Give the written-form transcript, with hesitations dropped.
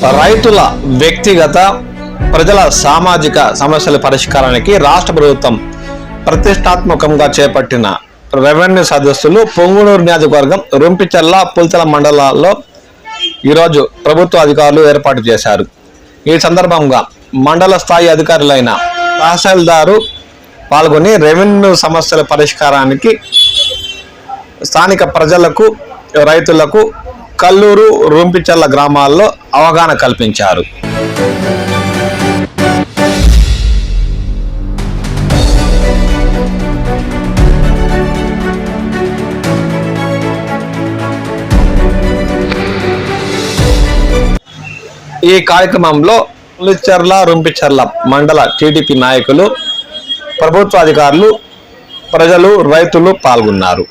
రైతుల వ్యక్తిగత ప్రజల సామాజిక సమస్యల పరిష్కారానికి రాష్ట్ర ప్రభుత్వం ప్రతిష్టాత్మకంగా చేపట్టిన రెవెన్యూ సదస్సులు పొంగునూరు నియోజకవర్గం రొంపిచెర్ల పుల్చల మండలాల్లో ఈరోజు ప్రభుత్వ అధికారులు ఏర్పాటు చేశారు. ఈ సందర్భంగా మండల స్థాయి అధికారులైన తహసీల్దారు పాల్గొని రెవెన్యూ సమస్యల పరిష్కారానికి స్థానిక ప్రజలకు రైతులకు కల్లూరు రొంపిచెర్ల గ్రామాల్లో అవగాహన కల్పించారు. ఈ కార్యక్రమంలో పులిచెర్ల రొంపిచెర్ల మండల టీడీపీ నాయకులు, ప్రభుత్వ అధికారులు, ప్రజలు, రైతులు పాల్గొన్నారు.